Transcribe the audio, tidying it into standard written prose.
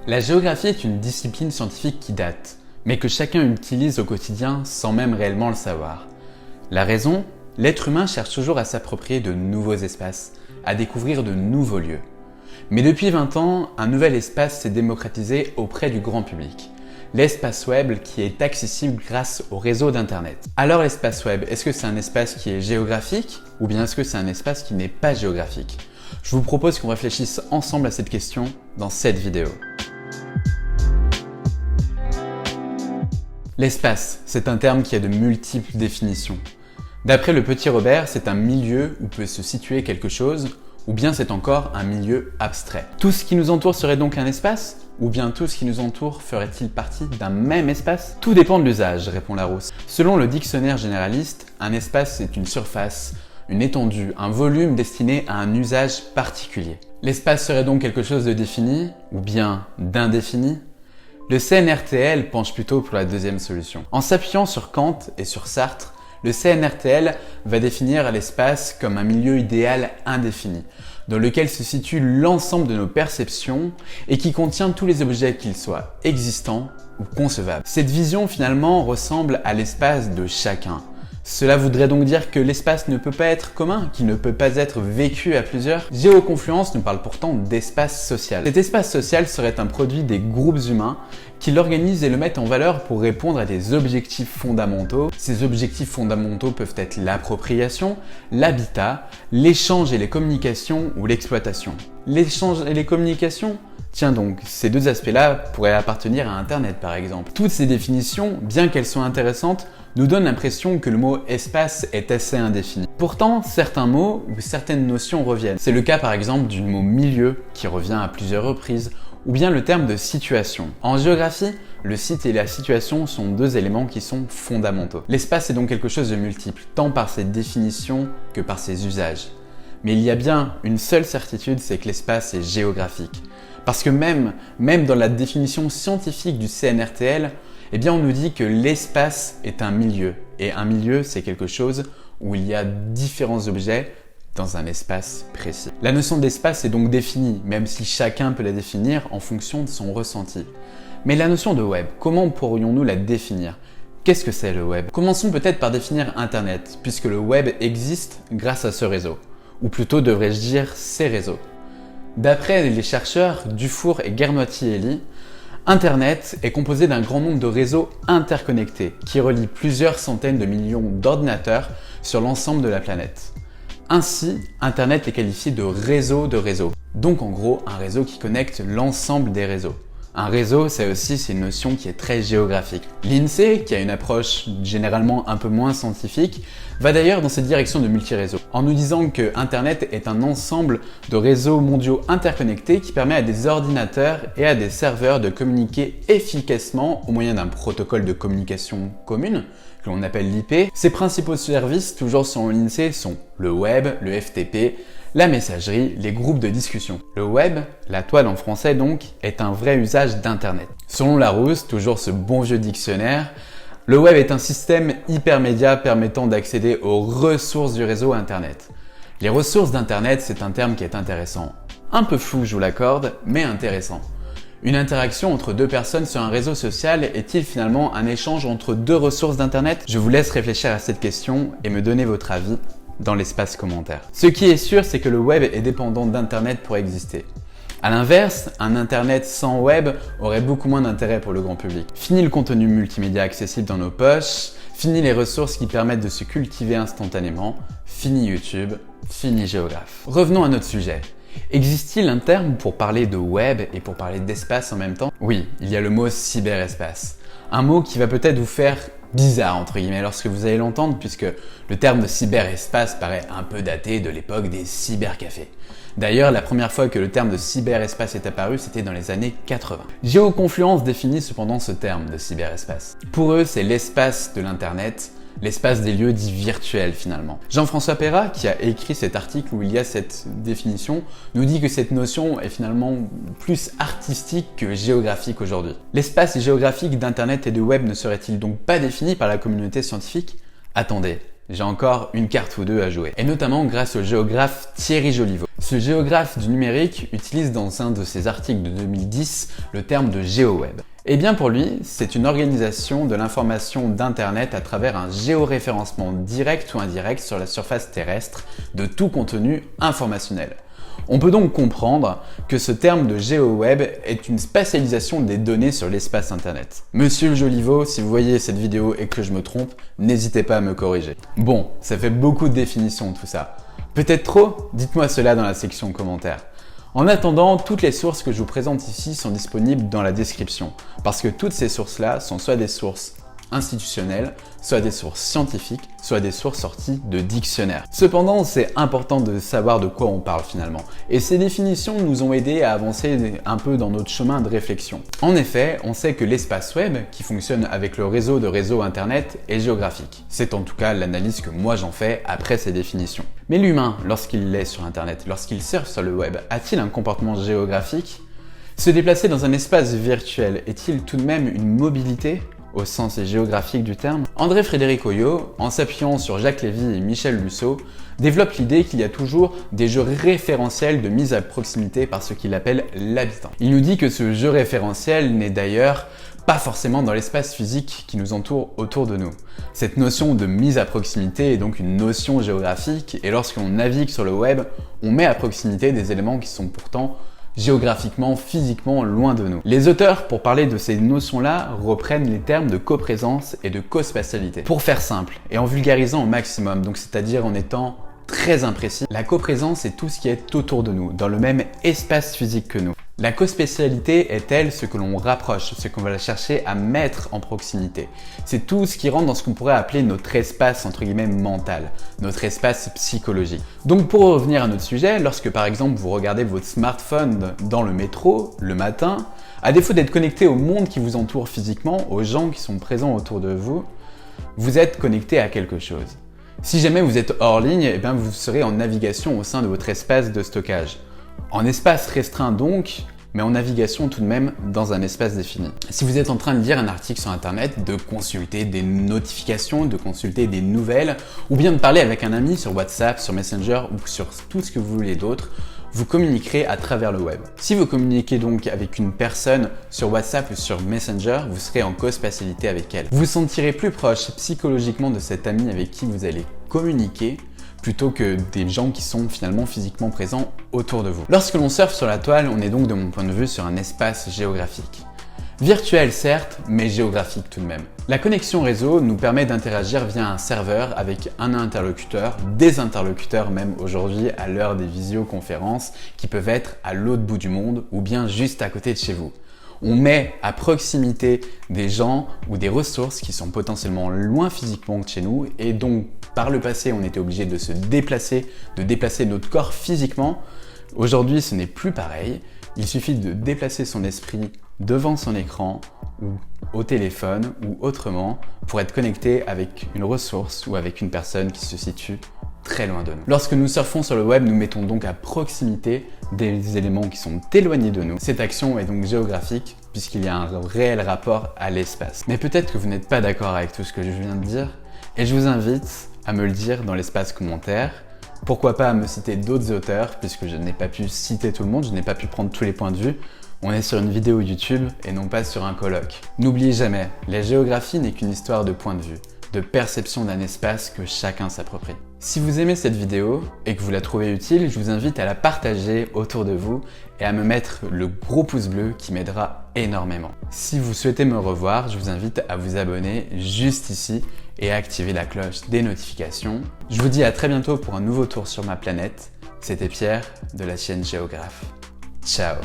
La géographie est une discipline scientifique qui date, mais que chacun utilise au quotidien sans même réellement le savoir. La raison ? L'être humain cherche toujours à s'approprier de nouveaux espaces, à découvrir de nouveaux lieux. Mais depuis 20 ans, un nouvel espace s'est démocratisé auprès du grand public. L'espace web qui est accessible grâce au réseau d'internet. Alors l'espace web, est-ce que c'est un espace qui est géographique ou bien est-ce que c'est un espace qui n'est pas géographique ? Je vous propose qu'on réfléchisse ensemble à cette question dans cette vidéo. L'espace, c'est un terme qui a de multiples définitions. D'après le petit Robert, c'est un milieu où peut se situer quelque chose, ou bien c'est encore un milieu abstrait. Tout ce qui nous entoure serait donc un espace ? Ou bien tout ce qui nous entoure ferait-il partie d'un même espace ? Tout dépend de l'usage, répond Larousse. Selon le dictionnaire généraliste, un espace c'est une surface, une étendue, un volume destiné à un usage particulier. L'espace serait donc quelque chose de défini, ou bien d'indéfini ? Le CNRTL penche plutôt pour la deuxième solution. En s'appuyant sur Kant et sur Sartre, le CNRTL va définir l'espace comme un milieu idéal indéfini, dans lequel se situe l'ensemble de nos perceptions et qui contient tous les objets qu'ils soient existants ou concevables. Cette vision finalement ressemble à l'espace de chacun. Cela voudrait donc dire que l'espace ne peut pas être commun, qu'il ne peut pas être vécu à plusieurs. Géoconfluence nous parle pourtant d'espace social. Cet espace social serait un produit des groupes humains qui l'organisent et le mettent en valeur pour répondre à des objectifs fondamentaux. Ces objectifs fondamentaux peuvent être l'appropriation, l'habitat, l'échange et les communications ou l'exploitation. L'échange et les communications ? Tiens donc, ces deux aspects-là pourraient appartenir à Internet par exemple. Toutes ces définitions, bien qu'elles soient intéressantes, nous donnent l'impression que le mot espace est assez indéfini. Pourtant, certains mots ou certaines notions reviennent. C'est le cas par exemple du mot milieu qui revient à plusieurs reprises, ou bien le terme de situation. En géographie, le site et la situation sont deux éléments qui sont fondamentaux. L'espace est donc quelque chose de multiple, tant par ses définitions que par ses usages. Mais il y a bien une seule certitude, c'est que l'espace est géographique. Parce que même dans la définition scientifique du CNRTL, eh bien on nous dit que l'espace est un milieu. Et un milieu, c'est quelque chose où il y a différents objets dans un espace précis. La notion d'espace est donc définie, même si chacun peut la définir en fonction de son ressenti. Mais la notion de web, comment pourrions-nous la définir ? Qu'est-ce que c'est le web ? Commençons peut-être par définir Internet, puisque le web existe grâce à ce réseau. Ou plutôt devrais-je dire ces réseaux. D'après les chercheurs Dufour et Gernotti-Eli, Internet est composé d'un grand nombre de réseaux interconnectés qui relient plusieurs centaines de millions d'ordinateurs sur l'ensemble de la planète. Ainsi, Internet est qualifié de réseau de réseaux. Donc en gros, un réseau qui connecte l'ensemble des réseaux. Un réseau, c'est une notion qui est très géographique. L'INSEE, qui a une approche généralement un peu moins scientifique, va d'ailleurs dans cette direction de multiréseau, en nous disant que Internet est un ensemble de réseaux mondiaux interconnectés qui permet à des ordinateurs et à des serveurs de communiquer efficacement au moyen d'un protocole de communication commune, que l'on appelle l'IP. Ses principaux services, toujours selon l'INSEE, sont le web, le FTP, la messagerie, les groupes de discussion. Le web, la toile en français donc, est un vrai usage d'Internet. Selon Larousse, toujours ce bon vieux dictionnaire, le web est un système hypermédia permettant d'accéder aux ressources du réseau Internet. Les ressources d'Internet, c'est un terme qui est intéressant. Un peu flou, je vous l'accorde, mais intéressant. Une interaction entre deux personnes sur un réseau social est-il finalement un échange entre deux ressources d'Internet ? Je vous laisse réfléchir à cette question et me donner votre avis dans l'espace commentaire. Ce qui est sûr, c'est que le web est dépendant d'Internet pour exister. A l'inverse, un Internet sans web aurait beaucoup moins d'intérêt pour le grand public. Fini le contenu multimédia accessible dans nos poches, fini les ressources qui permettent de se cultiver instantanément, fini YouTube, fini géographe. Revenons à notre sujet. Existe-t-il un terme pour parler de web et pour parler d'espace en même temps ? Oui, il y a le mot cyberespace. Un mot qui va peut-être vous faire bizarre entre guillemets lorsque vous allez l'entendre, puisque le terme de cyberespace paraît un peu daté de l'époque des cybercafés. D'ailleurs, la première fois que le terme de cyberespace est apparu, c'était dans les années 80. Géoconfluence définit cependant ce terme de cyberespace. Pour eux, c'est l'espace de l'internet, l'espace des lieux dits virtuels finalement. Jean-François Perrat, qui a écrit cet article où il y a cette définition, nous dit que cette notion est finalement plus artistique que géographique aujourd'hui. L'espace géographique d'Internet et de Web ne serait-il donc pas défini par la communauté scientifique ? Attendez, j'ai encore une carte ou deux à jouer. Et notamment grâce au géographe Thierry Joliveau. Ce géographe du numérique utilise dans un de ses articles de 2010 le terme de GeoWeb. Et bien pour lui, c'est une organisation de l'information d'Internet à travers un géoréférencement direct ou indirect sur la surface terrestre de tout contenu informationnel. On peut donc comprendre que ce terme de GeoWeb est une spatialisation des données sur l'espace Internet. Monsieur Joliveau, si vous voyez cette vidéo et que je me trompe, n'hésitez pas à me corriger. Bon, ça fait beaucoup de définitions tout ça. Peut-être trop? Dites-moi cela dans la section commentaires. En attendant, toutes les sources que je vous présente ici sont disponibles dans la description, parce que toutes ces sources-là sont soit des sources institutionnelles, soit des sources scientifiques, soit des sources sorties de dictionnaires. Cependant, c'est important de savoir de quoi on parle finalement, et ces définitions nous ont aidés à avancer un peu dans notre chemin de réflexion. En effet, on sait que l'espace web, qui fonctionne avec le réseau de réseaux internet, est géographique. C'est en tout cas l'analyse que moi j'en fais après ces définitions. Mais l'humain, lorsqu'il est sur internet, lorsqu'il surfe sur le web, a-t-il un comportement géographique? Se déplacer dans un espace virtuel est-il tout de même une mobilité au sens géographique du terme? André-Frédéric Oyot, en s'appuyant sur Jacques Lévy et Michel Lusso, développe l'idée qu'il y a toujours des jeux référentiels de mise à proximité par ce qu'il appelle l'habitant. Il nous dit que ce jeu référentiel n'est d'ailleurs pas forcément dans l'espace physique qui nous entoure autour de nous. Cette notion de mise à proximité est donc une notion géographique, et lorsqu'on navigue sur le web, on met à proximité des éléments qui sont pourtant géographiquement, physiquement loin de nous. Les auteurs, pour parler de ces notions-là, reprennent les termes de coprésence et de cospatialité. Pour faire simple, et en vulgarisant au maximum, donc c'est-à-dire en étant très imprécis, la coprésence est tout ce qui est autour de nous, dans le même espace physique que nous. La cospatialité est, elle, ce que l'on rapproche, ce qu'on va chercher à mettre en proximité. C'est tout ce qui rentre dans ce qu'on pourrait appeler notre espace, entre guillemets, mental, notre espace psychologique. Donc pour revenir à notre sujet, lorsque par exemple vous regardez votre smartphone dans le métro, le matin, à défaut d'être connecté au monde qui vous entoure physiquement, aux gens qui sont présents autour de vous, vous êtes connecté à quelque chose. Si jamais vous êtes hors ligne, eh bien vous serez en navigation au sein de votre espace de stockage. En espace restreint donc, mais en navigation tout de même dans un espace défini. Si vous êtes en train de lire un article sur internet, de consulter des notifications, de consulter des nouvelles, ou bien de parler avec un ami sur WhatsApp, sur Messenger ou sur tout ce que vous voulez d'autre, vous communiquerez à travers le web. Si vous communiquez donc avec une personne sur WhatsApp ou sur Messenger, vous serez en cospatialité avec elle. Vous vous sentirez plus proche psychologiquement de cet ami avec qui vous allez communiquer, plutôt que des gens qui sont finalement physiquement présents autour de vous. Lorsque l'on surfe sur la toile, on est donc de mon point de vue sur un espace géographique. Virtuel certes, mais géographique tout de même. La connexion réseau nous permet d'interagir via un serveur avec un interlocuteur, des interlocuteurs même aujourd'hui à l'heure des visioconférences qui peuvent être à l'autre bout du monde ou bien juste à côté de chez vous. On met à proximité des gens ou des ressources qui sont potentiellement loin physiquement que chez nous, et donc par le passé on était obligé de se déplacer, de déplacer notre corps physiquement. Aujourd'hui ce n'est plus pareil, il suffit de déplacer son esprit devant son écran ou au téléphone ou autrement pour être connecté avec une ressource ou avec une personne qui se situe très loin de nous. Lorsque nous surfons sur le web, nous mettons donc à proximité des éléments qui sont éloignés de nous. Cette action est donc géographique puisqu'il y a un réel rapport à l'espace. Mais peut-être que vous n'êtes pas d'accord avec tout ce que je viens de dire, et je vous invite à me le dire dans l'espace commentaire. Pourquoi pas à me citer d'autres auteurs, puisque je n'ai pas pu citer tout le monde, je n'ai pas pu prendre tous les points de vue. On est sur une vidéo YouTube et non pas sur un colloque. N'oubliez jamais, la géographie n'est qu'une histoire de point de vue, de perception d'un espace que chacun s'approprie. Si vous aimez cette vidéo et que vous la trouvez utile, je vous invite à la partager autour de vous et à me mettre le gros pouce bleu qui m'aidera énormément. Si vous souhaitez me revoir, je vous invite à vous abonner juste ici et à activer la cloche des notifications. Je vous dis à très bientôt pour un nouveau tour sur ma planète. C'était Pierre de la chaîne Géographe. Ciao!